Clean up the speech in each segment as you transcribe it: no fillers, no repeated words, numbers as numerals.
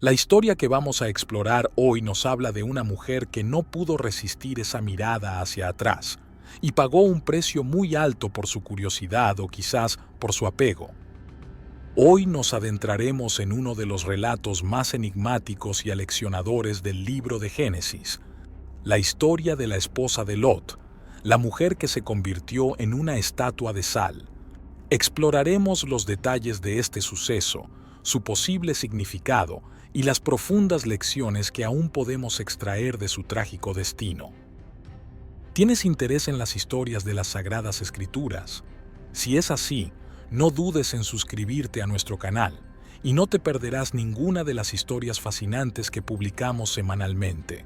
La historia que vamos a explorar hoy nos habla de una mujer que no pudo resistir esa mirada hacia atrás y pagó un precio muy alto por su curiosidad o quizás por su apego. Hoy nos adentraremos en uno de los relatos más enigmáticos y aleccionadores del libro de Génesis, la historia de la esposa de Lot, la mujer que se convirtió en una estatua de sal. Exploraremos los detalles de este suceso, su posible significado y las profundas lecciones que aún podemos extraer de su trágico destino. ¿Tienes interés en las historias de las Sagradas Escrituras? Si es así, no dudes en suscribirte a nuestro canal y no te perderás ninguna de las historias fascinantes que publicamos semanalmente.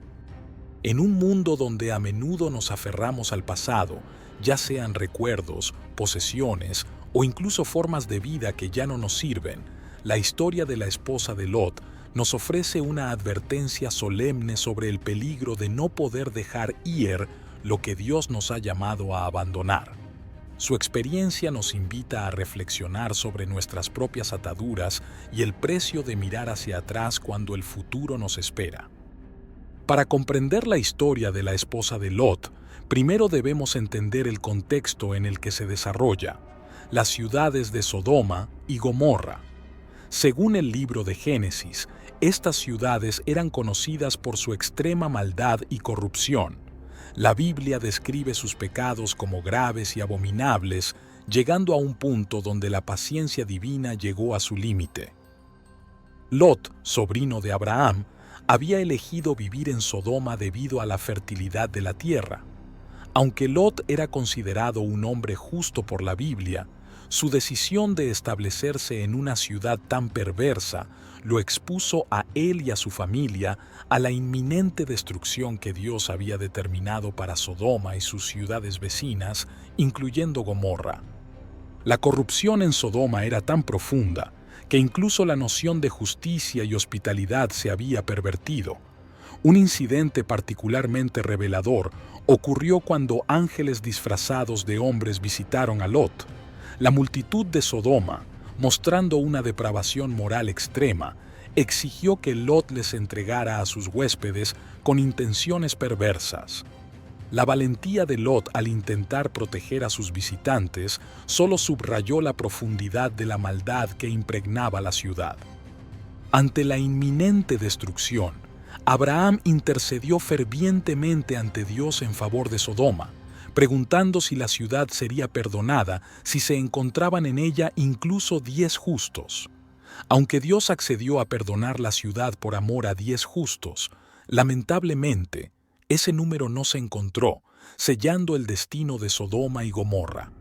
En un mundo donde a menudo nos aferramos al pasado, ya sean recuerdos, posesiones o incluso formas de vida que ya no nos sirven, la historia de la esposa de Lot nos ofrece una advertencia solemne sobre el peligro de no poder dejar ir lo que Dios nos ha llamado a abandonar. Su experiencia nos invita a reflexionar sobre nuestras propias ataduras y el precio de mirar hacia atrás cuando el futuro nos espera. Para comprender la historia de la esposa de Lot, primero debemos entender el contexto en el que se desarrolla, las ciudades de Sodoma y Gomorra. Según el libro de Génesis, estas ciudades eran conocidas por su extrema maldad y corrupción. La Biblia describe sus pecados como graves y abominables, llegando a un punto donde la paciencia divina llegó a su límite. Lot, sobrino de Abraham, había elegido vivir en Sodoma debido a la fertilidad de la tierra. Aunque Lot era considerado un hombre justo por la Biblia, su decisión de establecerse en una ciudad tan perversa lo expuso a él y a su familia a la inminente destrucción que Dios había determinado para Sodoma y sus ciudades vecinas, incluyendo Gomorra. La corrupción en Sodoma era tan profunda que incluso la noción de justicia y hospitalidad se había pervertido. Un incidente particularmente revelador ocurrió cuando ángeles disfrazados de hombres visitaron a Lot. La multitud de Sodoma, mostrando una depravación moral extrema, exigió que Lot les entregara a sus huéspedes con intenciones perversas. La valentía de Lot al intentar proteger a sus visitantes solo subrayó la profundidad de la maldad que impregnaba la ciudad. Ante la inminente destrucción, Abraham intercedió fervientemente ante Dios en favor de Sodoma, preguntando si la ciudad sería perdonada si se encontraban en ella incluso 10 justos. Aunque Dios accedió a perdonar la ciudad por amor a 10 justos, lamentablemente, ese número no se encontró, sellando el destino de Sodoma y Gomorra.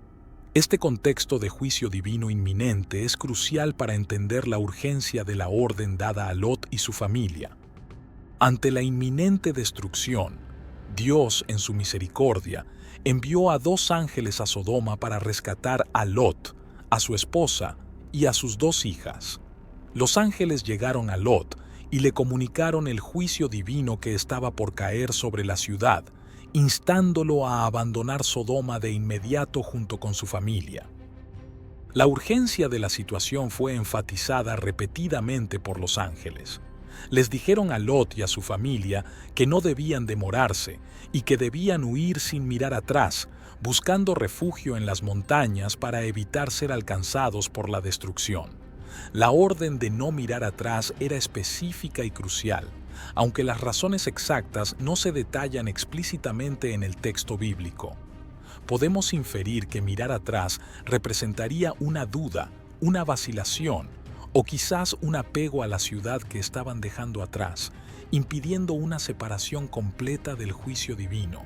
Este contexto de juicio divino inminente es crucial para entender la urgencia de la orden dada a Lot y su familia. Ante la inminente destrucción, Dios, en su misericordia, envió a 2 ángeles a Sodoma para rescatar a Lot, a su esposa y a sus 2 hijas. Los ángeles llegaron a Lot y le comunicaron el juicio divino que estaba por caer sobre la ciudad, instándolo a abandonar Sodoma de inmediato junto con su familia. La urgencia de la situación fue enfatizada repetidamente por los ángeles. Les dijeron a Lot y a su familia que no debían demorarse y que debían huir sin mirar atrás, buscando refugio en las montañas para evitar ser alcanzados por la destrucción. La orden de no mirar atrás era específica y crucial, aunque las razones exactas no se detallan explícitamente en el texto bíblico. Podemos inferir que mirar atrás representaría una duda, una vacilación, o quizás un apego a la ciudad que estaban dejando atrás, impidiendo una separación completa del juicio divino.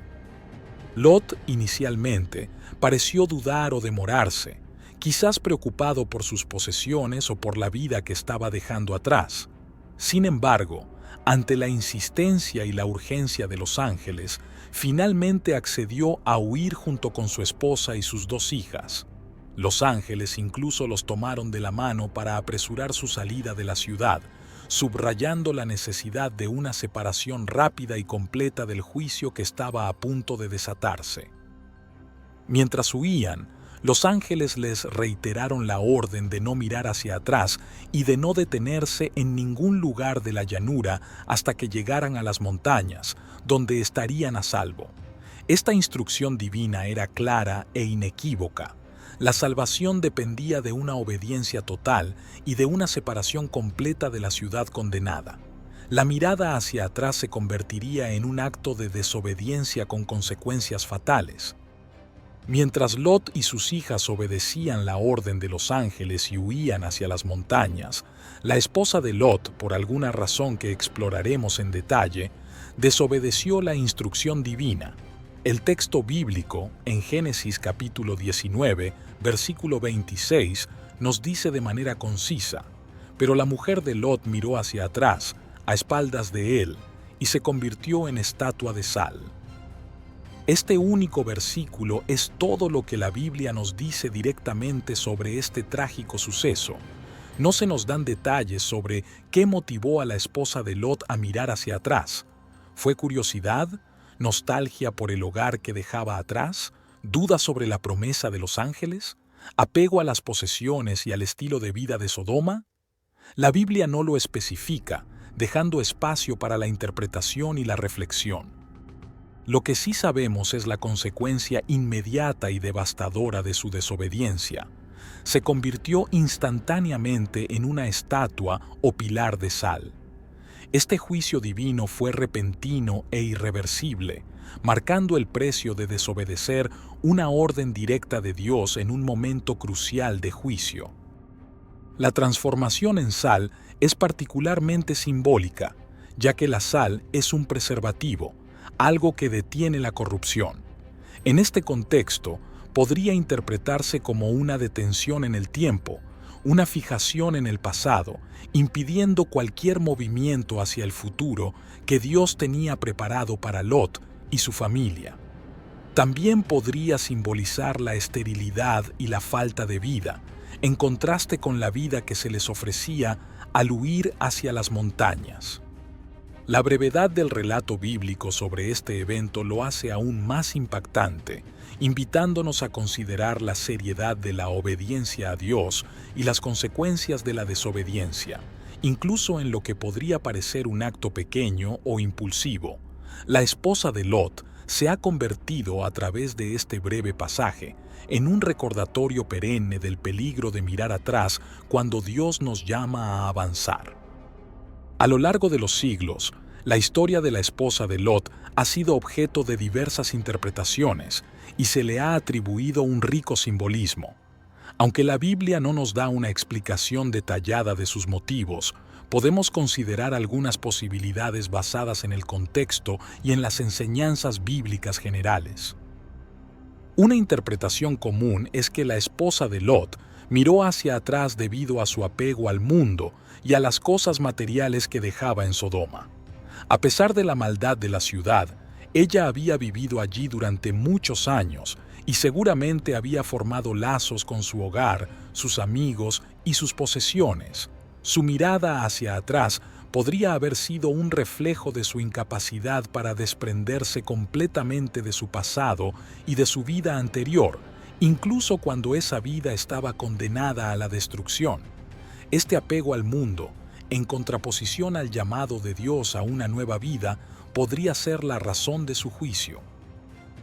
Lot, inicialmente, pareció dudar o demorarse, quizás preocupado por sus posesiones o por la vida que estaba dejando atrás. Sin embargo, ante la insistencia y la urgencia de los ángeles, finalmente accedió a huir junto con su esposa y sus 2 hijas. Los ángeles incluso los tomaron de la mano para apresurar su salida de la ciudad, subrayando la necesidad de una separación rápida y completa del juicio que estaba a punto de desatarse. Mientras huían, Los ángeles les reiteraron la orden de no mirar hacia atrás y de no detenerse en ningún lugar de la llanura hasta que llegaran a las montañas, donde estarían a salvo. Esta instrucción divina era clara e inequívoca. La salvación dependía de una obediencia total y de una separación completa de la ciudad condenada. La mirada hacia atrás se convertiría en un acto de desobediencia con consecuencias fatales. Mientras Lot y sus hijas obedecían la orden de los ángeles y huían hacia las montañas, la esposa de Lot, por alguna razón que exploraremos en detalle, desobedeció la instrucción divina. El texto bíblico, en Génesis capítulo 19, versículo 26, nos dice de manera concisa: «Pero la mujer de Lot miró hacia atrás, a espaldas de él, y se convirtió en estatua de sal». Este único versículo es todo lo que la Biblia nos dice directamente sobre este trágico suceso. No se nos dan detalles sobre qué motivó a la esposa de Lot a mirar hacia atrás. ¿Fue curiosidad? ¿Nostalgia por el hogar que dejaba atrás? ¿Duda sobre la promesa de los ángeles? ¿Apego a las posesiones y al estilo de vida de Sodoma? La Biblia no lo especifica, dejando espacio para la interpretación y la reflexión. Lo que sí sabemos es la consecuencia inmediata y devastadora de su desobediencia. Se convirtió instantáneamente en una estatua o pilar de sal. Este juicio divino fue repentino e irreversible, marcando el precio de desobedecer una orden directa de Dios en un momento crucial de juicio. La transformación en sal es particularmente simbólica, ya que la sal es un preservativo, algo que detiene la corrupción. En este contexto, podría interpretarse como una detención en el tiempo, una fijación en el pasado, impidiendo cualquier movimiento hacia el futuro que Dios tenía preparado para Lot y su familia. También podría simbolizar la esterilidad y la falta de vida, en contraste con la vida que se les ofrecía al huir hacia las montañas. La brevedad del relato bíblico sobre este evento lo hace aún más impactante, invitándonos a considerar la seriedad de la obediencia a Dios y las consecuencias de la desobediencia, incluso en lo que podría parecer un acto pequeño o impulsivo. La esposa de Lot se ha convertido a través de este breve pasaje en un recordatorio perenne del peligro de mirar atrás cuando Dios nos llama a avanzar. A lo largo de los siglos, la historia de la esposa de Lot ha sido objeto de diversas interpretaciones y se le ha atribuido un rico simbolismo. Aunque la Biblia no nos da una explicación detallada de sus motivos, podemos considerar algunas posibilidades basadas en el contexto y en las enseñanzas bíblicas generales. Una interpretación común es que la esposa de Lot miró hacia atrás debido a su apego al mundo y a las cosas materiales que dejaba en Sodoma. A pesar de la maldad de la ciudad, ella había vivido allí durante muchos años y seguramente había formado lazos con su hogar, sus amigos y sus posesiones. Su mirada hacia atrás podría haber sido un reflejo de su incapacidad para desprenderse completamente de su pasado y de su vida anterior, incluso cuando esa vida estaba condenada a la destrucción. Este apego al mundo, en contraposición al llamado de Dios a una nueva vida, podría ser la razón de su juicio.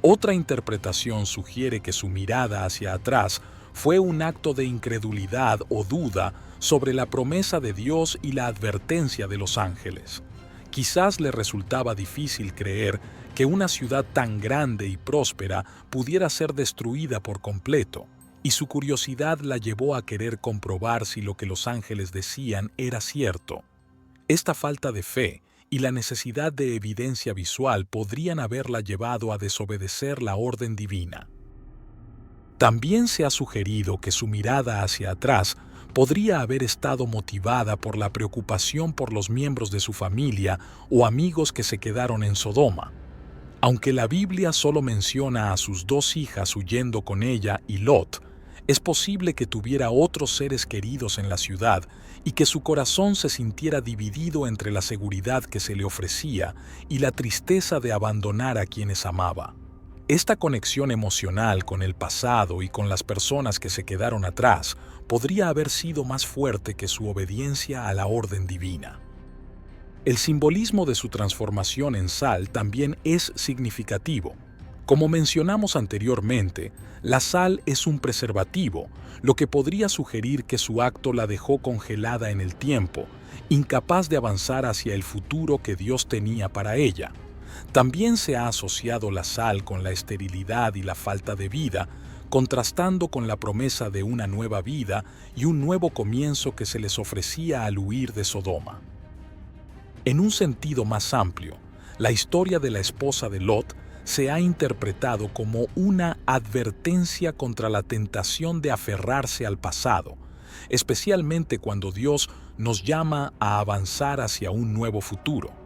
Otra interpretación sugiere que su mirada hacia atrás fue un acto de incredulidad o duda sobre la promesa de Dios y la advertencia de los ángeles. Quizás le resultaba difícil creer que una ciudad tan grande y próspera pudiera ser destruida por completo, y su curiosidad la llevó a querer comprobar si lo que los ángeles decían era cierto. Esta falta de fe y la necesidad de evidencia visual podrían haberla llevado a desobedecer la orden divina. También se ha sugerido que su mirada hacia atrás podría haber estado motivada por la preocupación por los miembros de su familia o amigos que se quedaron en Sodoma. Aunque la Biblia solo menciona a sus dos hijas huyendo con ella y Lot, es posible que tuviera otros seres queridos en la ciudad y que su corazón se sintiera dividido entre la seguridad que se le ofrecía y la tristeza de abandonar a quienes amaba. Esta conexión emocional con el pasado y con las personas que se quedaron atrás podría haber sido más fuerte que su obediencia a la orden divina. El simbolismo de su transformación en sal también es significativo. Como mencionamos anteriormente, la sal es un preservativo, lo que podría sugerir que su acto la dejó congelada en el tiempo, incapaz de avanzar hacia el futuro que Dios tenía para ella. También se ha asociado la sal con la esterilidad y la falta de vida, contrastando con la promesa de una nueva vida y un nuevo comienzo que se les ofrecía al huir de Sodoma. En un sentido más amplio, la historia de la esposa de Lot se ha interpretado como una advertencia contra la tentación de aferrarse al pasado, especialmente cuando Dios nos llama a avanzar hacia un nuevo futuro.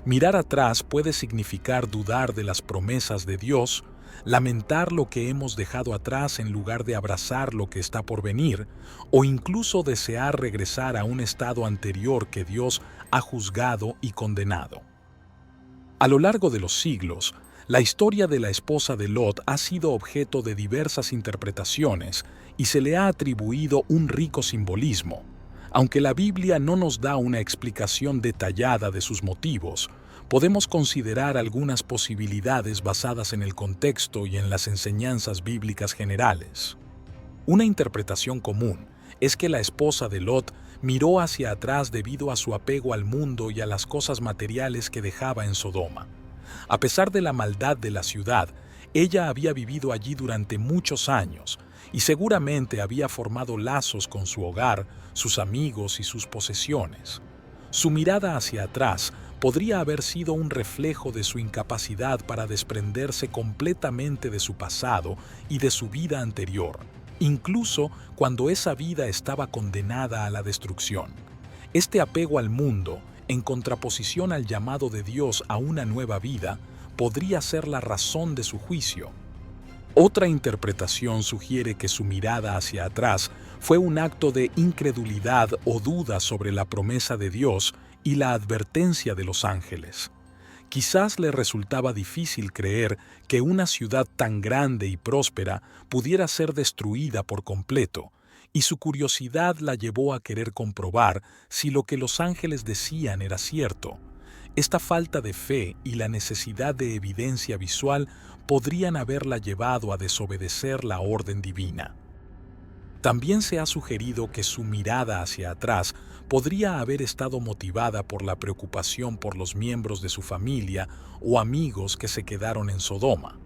Mirar atrás puede significar dudar de las promesas de Dios, lamentar lo que hemos dejado atrás en lugar de abrazar lo que está por venir, o incluso desear regresar a un estado anterior que Dios ha juzgado y condenado. A lo largo de los siglos, la historia de la esposa de Lot ha sido objeto de diversas interpretaciones y se le ha atribuido un rico simbolismo. Aunque la Biblia no nos da una explicación detallada de sus motivos, podemos considerar algunas posibilidades basadas en el contexto y en las enseñanzas bíblicas generales. Una interpretación común es que la esposa de Lot miró hacia atrás debido a su apego al mundo y a las cosas materiales que dejaba en Sodoma. A pesar de la maldad de la ciudad, ella había vivido allí durante muchos años y seguramente había formado lazos con su hogar, sus amigos y sus posesiones. Su mirada hacia atrás podría haber sido un reflejo de su incapacidad para desprenderse completamente de su pasado y de su vida anterior, incluso cuando esa vida estaba condenada a la destrucción. Este apego al mundo, en contraposición al llamado de Dios a una nueva vida, podría ser la razón de su juicio. Otra interpretación sugiere que su mirada hacia atrás fue un acto de incredulidad o duda sobre la promesa de Dios y la advertencia de los ángeles. Quizás le resultaba difícil creer que una ciudad tan grande y próspera pudiera ser destruida por completo, y su curiosidad la llevó a querer comprobar si lo que los ángeles decían era cierto. Esta falta de fe y la necesidad de evidencia visual podrían haberla llevado a desobedecer la orden divina. También se ha sugerido que su mirada hacia atrás podría haber estado motivada por la preocupación por los miembros de su familia o amigos que se quedaron en Sodoma.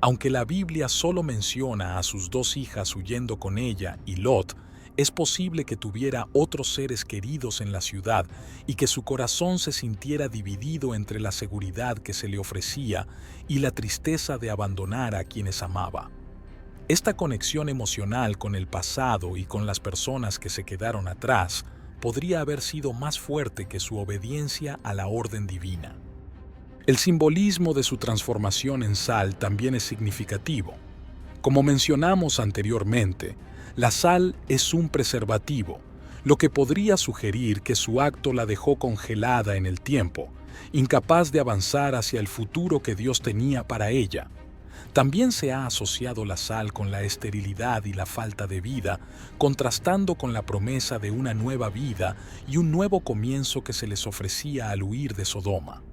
Aunque la Biblia solo menciona a sus dos hijas huyendo con ella y Lot, es posible que tuviera otros seres queridos en la ciudad y que su corazón se sintiera dividido entre la seguridad que se le ofrecía y la tristeza de abandonar a quienes amaba. Esta conexión emocional con el pasado y con las personas que se quedaron atrás podría haber sido más fuerte que su obediencia a la orden divina. El simbolismo de su transformación en sal también es significativo. Como mencionamos anteriormente, la sal es un preservativo, lo que podría sugerir que su acto la dejó congelada en el tiempo, incapaz de avanzar hacia el futuro que Dios tenía para ella. También se ha asociado la sal con la esterilidad y la falta de vida, contrastando con la promesa de una nueva vida y un nuevo comienzo que se les ofrecía al huir de Sodoma.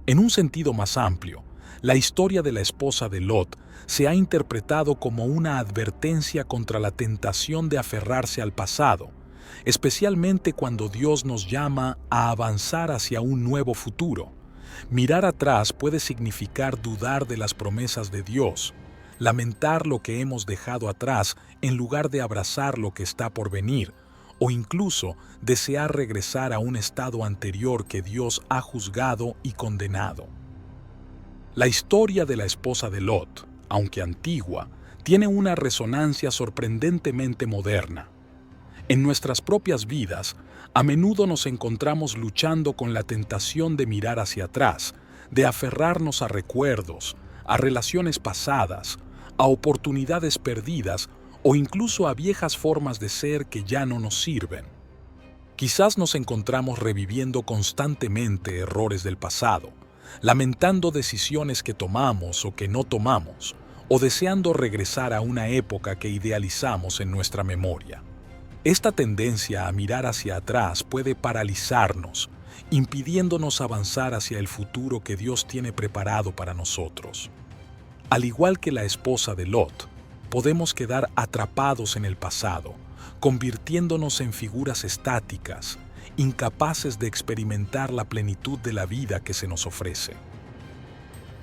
En un sentido más amplio, la historia de la esposa de Lot se ha interpretado como una advertencia contra la tentación de aferrarse al pasado, especialmente cuando Dios nos llama a avanzar hacia un nuevo futuro. Mirar atrás puede significar dudar de las promesas de Dios, lamentar lo que hemos dejado atrás en lugar de abrazar lo que está por venir, o incluso desear regresar a un estado anterior que Dios ha juzgado y condenado. La historia de la esposa de Lot, aunque antigua, tiene una resonancia sorprendentemente moderna. En nuestras propias vidas, a menudo nos encontramos luchando con la tentación de mirar hacia atrás, de aferrarnos a recuerdos, a relaciones pasadas, a oportunidades perdidas o incluso a viejas formas de ser que ya no nos sirven. Quizás nos encontramos reviviendo constantemente errores del pasado, lamentando decisiones que tomamos o que no tomamos, o deseando regresar a una época que idealizamos en nuestra memoria. Esta tendencia a mirar hacia atrás puede paralizarnos, impidiéndonos avanzar hacia el futuro que Dios tiene preparado para nosotros. Al igual que la esposa de Lot, podemos quedar atrapados en el pasado, convirtiéndonos en figuras estáticas, incapaces de experimentar la plenitud de la vida que se nos ofrece.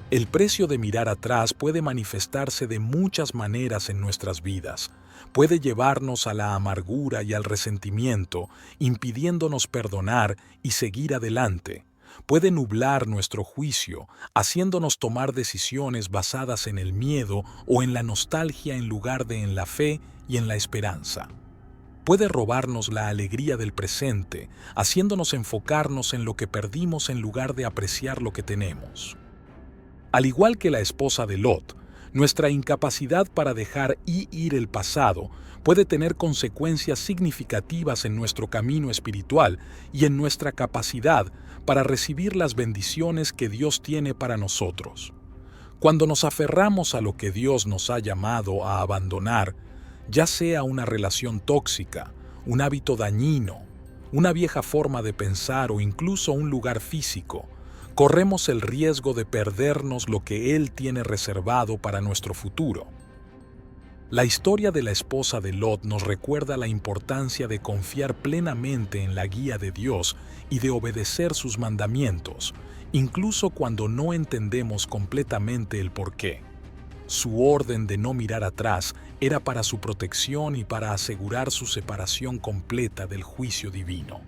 El precio de mirar atrás puede manifestarse de muchas maneras en nuestras vidas. Puede llevarnos a la amargura y al resentimiento, impidiéndonos perdonar y seguir adelante. Puede nublar nuestro juicio, haciéndonos tomar decisiones basadas en el miedo o en la nostalgia en lugar de en la fe y en la esperanza. Puede robarnos la alegría del presente, haciéndonos enfocarnos en lo que perdimos en lugar de apreciar lo que tenemos. Al igual que la esposa de Lot, nuestra incapacidad para dejar ir el pasado puede tener consecuencias significativas en nuestro camino espiritual y en nuestra capacidad para recibir las bendiciones que Dios tiene para nosotros. Cuando nos aferramos a lo que Dios nos ha llamado a abandonar, ya sea una relación tóxica, un hábito dañino, una vieja forma de pensar o incluso un lugar físico, corremos el riesgo de perdernos lo que Él tiene reservado para nuestro futuro. La historia de la esposa de Lot nos recuerda la importancia de confiar plenamente en la guía de Dios y de obedecer sus mandamientos, incluso cuando no entendemos completamente el porqué. Su orden de no mirar atrás era para su protección y para asegurar su separación completa del juicio divino.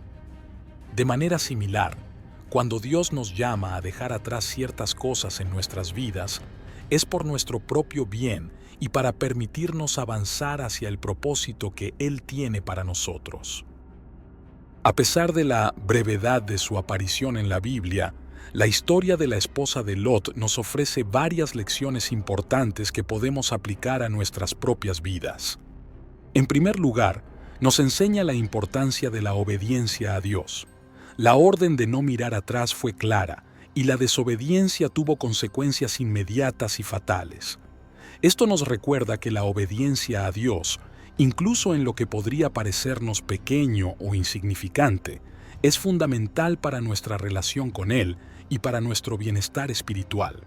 De manera similar, cuando Dios nos llama a dejar atrás ciertas cosas en nuestras vidas, es por nuestro propio bien y para permitirnos avanzar hacia el propósito que Él tiene para nosotros. A pesar de la brevedad de su aparición en la Biblia, la historia de la esposa de Lot nos ofrece varias lecciones importantes que podemos aplicar a nuestras propias vidas. En primer lugar, nos enseña la importancia de la obediencia a Dios. La orden de no mirar atrás fue clara, y la desobediencia tuvo consecuencias inmediatas y fatales. Esto nos recuerda que la obediencia a Dios, incluso en lo que podría parecernos pequeño o insignificante, es fundamental para nuestra relación con Él y para nuestro bienestar espiritual.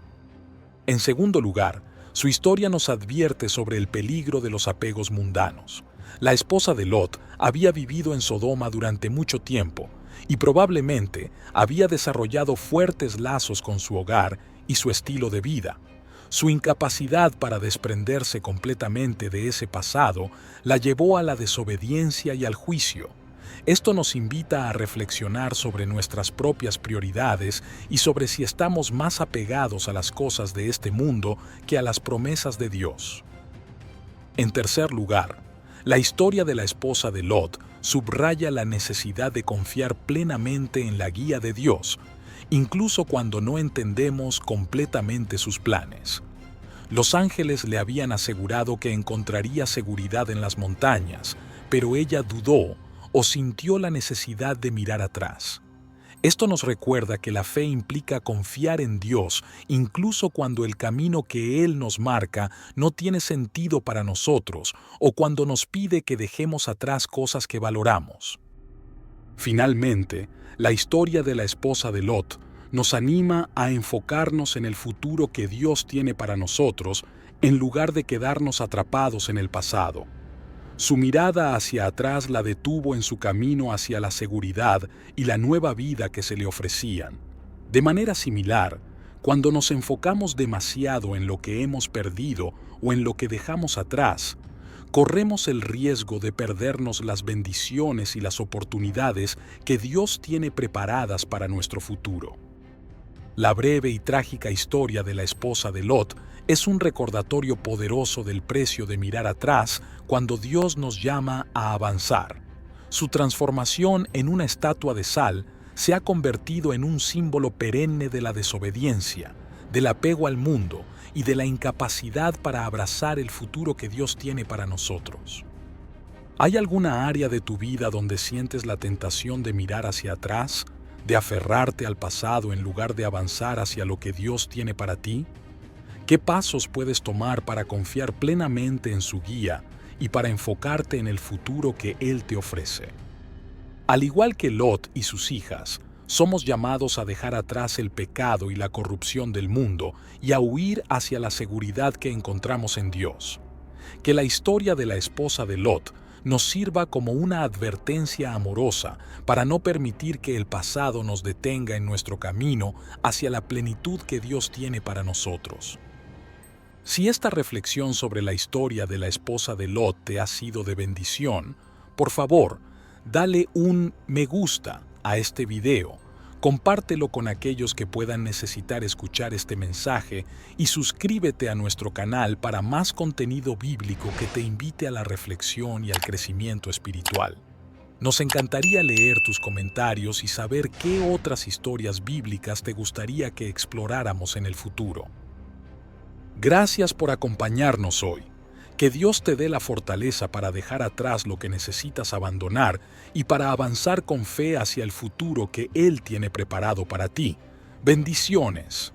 En segundo lugar, su historia nos advierte sobre el peligro de los apegos mundanos. La esposa de Lot había vivido en Sodoma durante mucho tiempo y probablemente había desarrollado fuertes lazos con su hogar y su estilo de vida. Su incapacidad para desprenderse completamente de ese pasado la llevó a la desobediencia y al juicio. Esto nos invita a reflexionar sobre nuestras propias prioridades y sobre si estamos más apegados a las cosas de este mundo que a las promesas de Dios. En tercer lugar, la historia de la esposa de Lot subraya la necesidad de confiar plenamente en la guía de Dios, incluso cuando no entendemos completamente sus planes. Los ángeles le habían asegurado que encontraría seguridad en las montañas, pero ella dudó o sintió la necesidad de mirar atrás. Esto nos recuerda que la fe implica confiar en Dios, incluso cuando el camino que Él nos marca no tiene sentido para nosotros o cuando nos pide que dejemos atrás cosas que valoramos. Finalmente, la historia de la esposa de Lot nos anima a enfocarnos en el futuro que Dios tiene para nosotros en lugar de quedarnos atrapados en el pasado. Su mirada hacia atrás la detuvo en su camino hacia la seguridad y la nueva vida que se le ofrecían. De manera similar, cuando nos enfocamos demasiado en lo que hemos perdido o en lo que dejamos atrás, corremos el riesgo de perdernos las bendiciones y las oportunidades que Dios tiene preparadas para nuestro futuro. La breve y trágica historia de la esposa de Lot es un recordatorio poderoso del precio de mirar atrás cuando Dios nos llama a avanzar. Su transformación en una estatua de sal se ha convertido en un símbolo perenne de la desobediencia, del apego al mundo y de la incapacidad para abrazar el futuro que Dios tiene para nosotros. ¿Hay alguna área de tu vida donde sientes la tentación de mirar hacia atrás, ¿De aferrarte al pasado en lugar de avanzar hacia lo que Dios tiene para ti? ¿Qué pasos puedes tomar para confiar plenamente en su guía y para enfocarte en el futuro que Él te ofrece? Al igual que Lot y sus hijas, somos llamados a dejar atrás el pecado y la corrupción del mundo y a huir hacia la seguridad que encontramos en Dios. Que la historia de la esposa de Lot nos sirva como una advertencia amorosa para no permitir que el pasado nos detenga en nuestro camino hacia la plenitud que Dios tiene para nosotros. Si esta reflexión sobre la historia de la esposa de Lot te ha sido de bendición, por favor, dale un me gusta a este video, compártelo con aquellos que puedan necesitar escuchar este mensaje y suscríbete a nuestro canal para más contenido bíblico que te invite a la reflexión y al crecimiento espiritual. Nos encantaría leer tus comentarios y saber qué otras historias bíblicas te gustaría que exploráramos en el futuro. Gracias por acompañarnos hoy. Que Dios te dé la fortaleza para dejar atrás lo que necesitas abandonar y para avanzar con fe hacia el futuro que Él tiene preparado para ti. Bendiciones.